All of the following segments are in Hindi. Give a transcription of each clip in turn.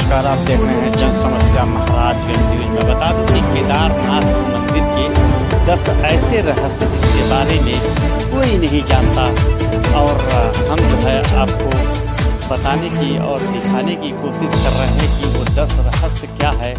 नमस्कार, आप देख रहे हैं जन समस्या महाराजगंज न्यूज में। बता दूं कि केदारनाथ मंदिर के 10 ऐसे रहस्य जिसके बारे में कोई नहीं जानता, और हम जो है आपको बताने की और दिखाने की कोशिश कर रहे हैं कि वो 10 रहस्य क्या है।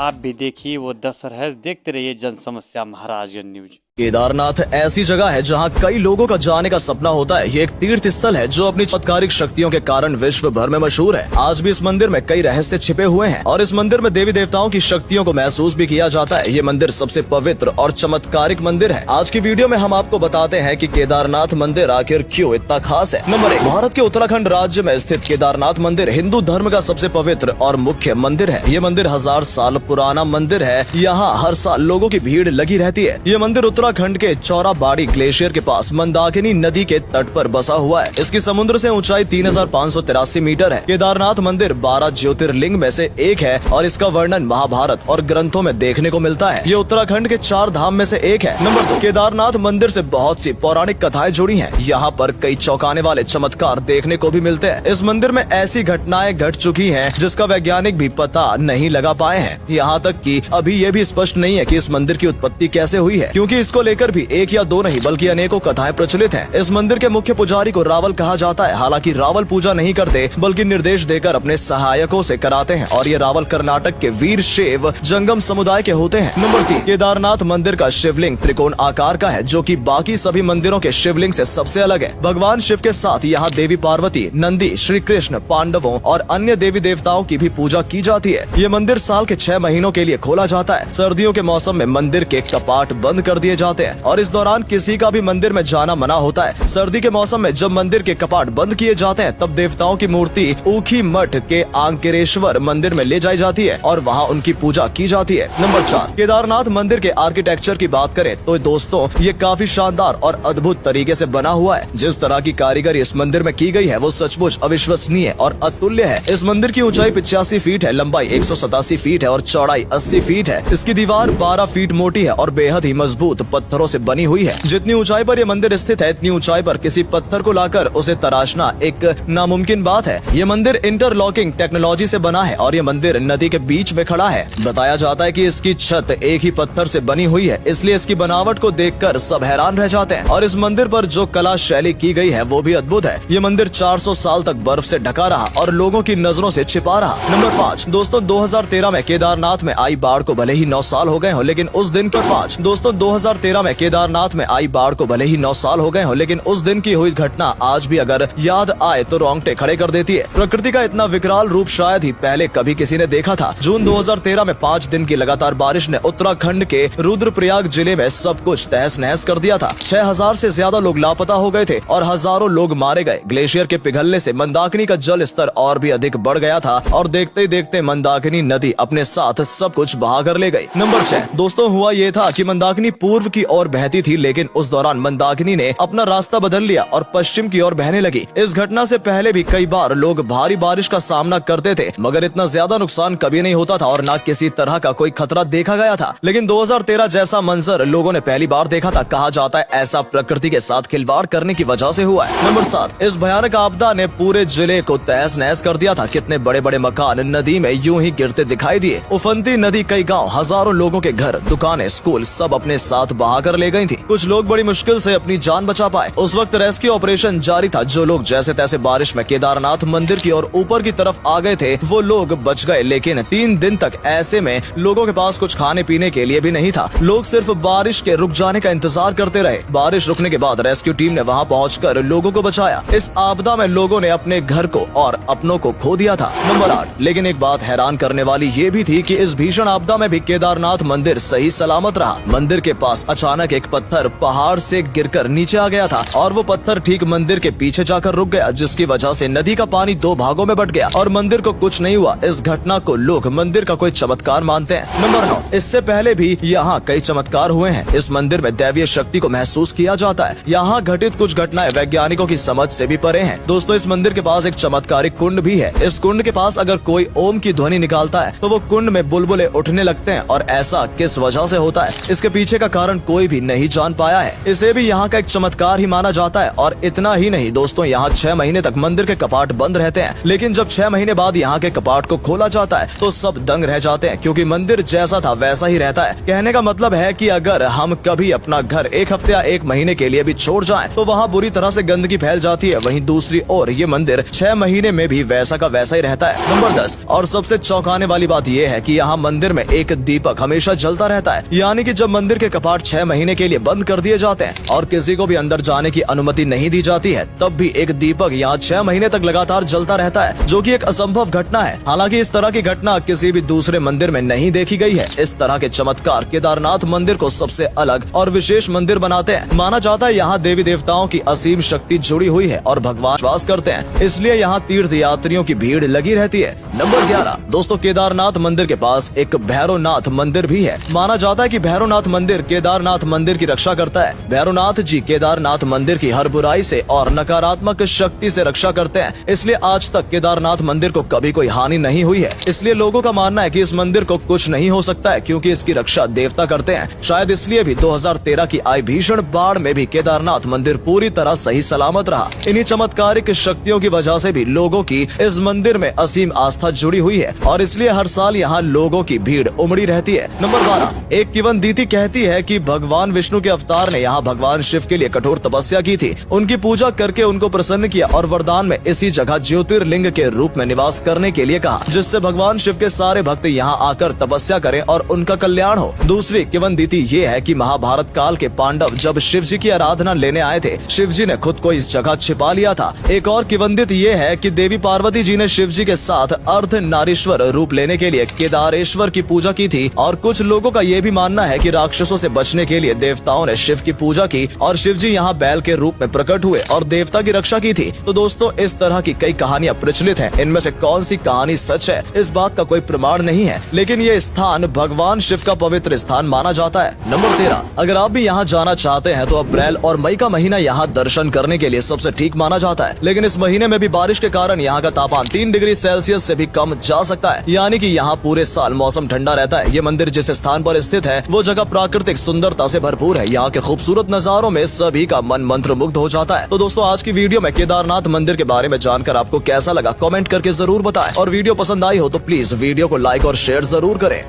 आप भी देखिए वो 10 रहस्य, देखते रहिए जन समस्या महाराजगंज न्यूज। केदारनाथ ऐसी जगह है जहां कई लोगों का जाने का सपना होता है। ये एक तीर्थ स्थल है जो अपनी चमत्कारिक शक्तियों के कारण विश्व भर में मशहूर है। आज भी इस मंदिर में कई रहस्य छिपे हुए हैं और इस मंदिर में देवी देवताओं की शक्तियों को महसूस भी किया जाता है। ये मंदिर सबसे पवित्र और चमत्कारिक मंदिर है। आज की वीडियो में हम आपको बताते हैं कि केदारनाथ मंदिर आखिर क्यों इतना खास है। नंबर 1, भारत के उत्तराखंड राज्य में स्थित केदारनाथ मंदिर हिंदू धर्म का सबसे पवित्र और मुख्य मंदिर है। ये मंदिर 1000 साल पुराना मंदिर है। यहाँ हर साल लोगों की भीड़ लगी रहती है। ये मंदिर उत्तराखंड के चौराबाड़ी ग्लेशियर के पास मंदाकिनी नदी के तट पर बसा हुआ है। इसकी समुद्र से ऊंचाई 3583 मीटर है। केदारनाथ मंदिर 12 ज्योतिर्लिंग में से एक है और इसका वर्णन महाभारत और ग्रंथों में देखने को मिलता है। ये उत्तराखंड के 4 धाम में से एक है। नंबर 2, केदारनाथ मंदिर से बहुत सी पौराणिक कथाएं जुड़ी हैं। यहाँ पर कई चौंकाने वाले चमत्कार देखने को भी मिलते हैं। इस मंदिर में ऐसी घटनाएं घट चुकी हैं जिसका वैज्ञानिक भी पता नहीं लगा पाए हैं। यहाँ तक कि अभी ये भी स्पष्ट नहीं है कि इस मंदिर की उत्पत्ति कैसे हुई है, क्योंकि इसको लेकर भी एक या दो नहीं बल्कि अनेकों कथाएं प्रचलित हैं। इस मंदिर के मुख्य पुजारी को रावल कहा जाता है। हालांकि रावल पूजा नहीं करते बल्कि निर्देश देकर अपने सहायकों से कराते हैं, और ये रावल कर्नाटक के वीर शैव जंगम समुदाय के होते हैं। नंबर 3, केदारनाथ मंदिर का शिवलिंग त्रिकोण आकार का है, जो कि बाकी सभी मंदिरों के शिवलिंग से सबसे अलग है। भगवान शिव के साथ यहाँ देवी पार्वती, नंदी, श्री कृष्ण, पांडवों और अन्य देवी देवताओं की भी पूजा की जाती है। ये मंदिर साल के 6 महीनों के लिए खोला जाता है। सर्दियों के मौसम में मंदिर के कपाट बंद कर दिए जाते हैं और इस दौरान किसी का भी मंदिर में जाना मना होता है। सर्दी के मौसम में जब मंदिर के कपाट बंद किए जाते हैं तब देवताओं की मूर्ति ऊखी मठ के आंकेरेश्वर मंदिर में ले जाई जाती है और वहां उनकी पूजा की जाती है। नंबर 4, केदारनाथ मंदिर के आर्किटेक्चर की बात करें तो दोस्तों ये काफी शानदार और अद्भुत तरीके से बना हुआ है। जिस तरह की कारीगरी इस मंदिर में की गई है वो सचमुच अविश्वसनीय और अतुल्य है। इस मंदिर की ऊंचाई 85 फीट है, लंबाई 187 फीट है और चौड़ाई 80 फीट है। इसकी दीवार 12 फीट मोटी है और बेहद ही मजबूत पत्थरों से बनी हुई है। जितनी ऊंचाई पर ये मंदिर स्थित है, इतनी ऊंचाई पर किसी पत्थर को लाकर उसे तराशना एक नामुमकिन बात है। ये मंदिर इंटरलॉकिंग टेक्नोलॉजी से बना है और ये मंदिर नदी के बीच में खड़ा है। बताया जाता है कि इसकी छत एक ही पत्थर से बनी हुई है, इसलिए इसकी बनावट को देखकर सब हैरान रह जाते हैं। और इस मंदिर पर जो कला शैली की गई है वो भी अद्भुत है। ये मंदिर 400 साल तक बर्फ से ढका रहा और लोगों की नजरों से छिपा रहा। नंबर 5, दोस्तों 2013 में केदारनाथ में आई बाढ़ को भले ही 9 साल हो गए हो, लेकिन उस दिन पर 5 दोस्तों 2013 में केदारनाथ में आई बाढ़ को भले ही 9 साल हो गए हो, लेकिन उस दिन की हुई घटना आज भी अगर याद आए तो रोंगटे खड़े कर देती है। प्रकृति का इतना विकराल रूप शायद ही पहले कभी किसी ने देखा था। जून 2013 में 5 दिन की लगातार बारिश ने उत्तराखंड के रुद्रप्रयाग जिले में सब कुछ तहस नहस कर दिया था। 6000 से ज्यादा लोग लापता हो गए थे और हजारों लोग मारे गए। ग्लेशियर के पिघलने से मंदाकिनी का जल स्तर और भी अधिक बढ़ गया था और देखते ही देखते मंदाकिनी नदी अपने साथ सब कुछ बहा कर ले गई। नंबर 6, दोस्तों हुआ ये था कि मंदाकिनी पूर्व की ओर बहती थी, लेकिन उस दौरान मंदाकिनी ने अपना रास्ता बदल लिया और पश्चिम की ओर बहने लगी। इस घटना से पहले भी कई बार लोग भारी बारिश का सामना करते थे, मगर इतना ज्यादा नुकसान कभी नहीं होता था और न किसी तरह का कोई खतरा देखा गया था। लेकिन 2013 जैसा मंजर लोगों ने पहली बार देखा था। कहा जाता है ऐसा प्रकृति के साथ खिलवाड़ करने की वजह से हुआ है। नंबर 7, इस भयानक आपदा ने पूरे जिले को तहस नहस कर दिया था। कितने बड़े बड़े मकान नदी में यूं ही गिरते दिखाई दिए। उफनती नदी कई गाँव, हजारों लोगों के घर, दुकानें, स्कूल सब अपने साथ बहा कर ले गई थी। कुछ लोग बड़ी मुश्किल से अपनी जान बचा पाए। उस वक्त रेस्क्यू ऑपरेशन जारी था। जो लोग जैसे तैसे बारिश में केदारनाथ मंदिर की और ऊपर की तरफ आ गए थे वो लोग बच गए, लेकिन 3 दिन तक ऐसे में लोगों के पास कुछ खाने पीने के लिए भी नहीं था। लोग सिर्फ बारिश के रुक जाने का इंतजार करते रहे। बारिश रुकने के बाद रेस्क्यू टीम ने वहां पहुंचकर लोगों को बचाया। इस आपदा में लोगों ने अपने घर को और अपनों को खो दिया था। नंबर 8, लेकिन एक बात हैरान करने वाली ये भी थी कि इस भीषण आपदा में भी केदारनाथ मंदिर सही सलामत रहा। मंदिर के पास अचानक एक पत्थर पहाड़ से गिरकर नीचे आ गया था और वो पत्थर ठीक मंदिर के पीछे जाकर रुक गया, जिसकी वजह से नदी का पानी 2 भागों में बट गया और मंदिर को कुछ नहीं हुआ। इस घटना को लोग मंदिर का कोई चमत्कार मानते हैं। नंबर 9, इससे पहले भी यहाँ कई चमत्कार हुए हैं। इस मंदिर में दैवीय शक्ति को महसूस किया जाता है। यहाँ घटित कुछ घटनाएं वैज्ञानिकों की समझ से भी परे हैं। दोस्तों इस मंदिर के पास एक चमत्कारिक कुंड भी है। इस कुंड के पास अगर कोई ओम की ध्वनि निकालता है तो वो कुंड में बुलबुले उठने लगते हैं। और ऐसा किस वजह से होता है, इसके पीछे का कारण कारण कोई भी नहीं जान पाया है। इसे भी यहाँ का एक चमत्कार ही माना जाता है। और इतना ही नहीं दोस्तों, यहाँ 6 महीने तक मंदिर के कपाट बंद रहते हैं, लेकिन जब 6 महीने बाद यहाँ के कपाट को खोला जाता है तो सब दंग रह जाते हैं, क्योंकि मंदिर जैसा था वैसा ही रहता है। कहने का मतलब है कि अगर हम कभी अपना घर 1 हफ्ते या 1 महीने के लिए भी छोड़ जाएं, तो वहाँ बुरी तरह से गंदगी फैल जाती है। वहीं दूसरी ओर ये मंदिर 6 महीने में भी वैसा का वैसा ही रहता है। नंबर 10 और सबसे चौंकाने वाली बात यह है कि यहाँ मंदिर में एक दीपक हमेशा जलता रहता है। यानी कि जब मंदिर के कपाट 6 महीने के लिए बंद कर दिए जाते हैं और किसी को भी अंदर जाने की अनुमति नहीं दी जाती है, तब भी एक दीपक यहाँ 6 महीने तक लगातार जलता रहता है, जो कि एक असंभव घटना है। हालांकि इस तरह की घटना किसी भी दूसरे मंदिर में नहीं देखी गई है। इस तरह के चमत्कार केदारनाथ मंदिर को सबसे अलग और विशेष मंदिर बनाते हैं। माना जाता है यहाँ देवी देवताओं की असीम शक्ति जुड़ी हुई है और भगवान वास करते हैं, इसलिए यहाँ तीर्थ यात्रियों की भीड़ लगी रहती है। नंबर 11 दोस्तों, केदारनाथ मंदिर के पास एक भैरवनाथ मंदिर भी है। माना जाता है कि भैरवनाथ मंदिर केदारनाथ मंदिर की रक्षा करता है। भैरवनाथ जी केदारनाथ मंदिर की हर बुराई से और नकारात्मक शक्ति से रक्षा करते हैं, इसलिए आज तक केदारनाथ मंदिर को कभी कोई हानि नहीं हुई है। इसलिए लोगों का मानना है कि इस मंदिर को कुछ नहीं हो सकता है, क्योंकि इसकी रक्षा देवता करते हैं। शायद इसलिए भी 2013 की आई भीषण बाढ़ में भी केदारनाथ मंदिर पूरी तरह सही सलामत रहा। इन्हीं चमत्कारिक शक्तियों की वजह से भी लोगों की इस मंदिर में असीम आस्था जुड़ी हुई है और इसलिए हर साल यहाँ लोगों की भीड़ उमड़ी रहती है। नंबर 12 एक किंवदंती कहती है कि भगवान विष्णु के अवतार ने यहाँ भगवान शिव के लिए कठोर तपस्या की थी, उनकी पूजा करके उनको प्रसन्न किया और वरदान में इसी जगह ज्योतिर्लिंग के रूप में निवास करने के लिए कहा, जिससे भगवान शिव के सारे भक्त यहाँ आकर तपस्या करें और उनका कल्याण हो। दूसरी किंवदंती ये है कि महाभारत काल के पांडव जब शिव जी की आराधना लेने आए थे, शिव जी ने खुद को इस जगह छिपा लिया था। एक और किंवदंती ये है कि देवी पार्वती जी ने शिव जी के साथ अर्धनारीश्वर रूप लेने के लिए केदारेश्वर की पूजा की थी और कुछ लोगों का ये भी मानना है कि राक्षसों से बचने के लिए देवताओं ने शिव की पूजा की और शिव जी यहाँ बैल के रूप में प्रकट हुए और देवता की रक्षा की थी। तो दोस्तों, इस तरह की कई कहानियां प्रचलित हैं। इनमें से कौन सी कहानी सच है, इस बात का कोई प्रमाण नहीं है, लेकिन ये स्थान भगवान शिव का पवित्र स्थान माना जाता है। नंबर 13 अगर आप भी यहाँ जाना चाहते हैं तो अप्रैल और मई का महीना यहाँ दर्शन करने के लिए सबसे ठीक माना जाता है, लेकिन इस महीने में भी बारिश के कारण यहाँ का तापमान 3 डिग्री सेल्सियस से भी कम जा सकता है। यानी कि यहाँ पूरे साल मौसम ठंडा रहता है। ये मंदिर जिस स्थान पर स्थित है वो जगह प्राकृतिक सुंदरता से भरपूर है। यहाँ के खूबसूरत नजारों में सभी का मन मंत्रमुग्ध हो जाता है। तो दोस्तों, आज की वीडियो में केदारनाथ मंदिर के बारे में जानकर आपको कैसा लगा कमेंट करके जरूर बताएं और वीडियो पसंद आई हो तो प्लीज वीडियो को लाइक और शेयर जरूर करें।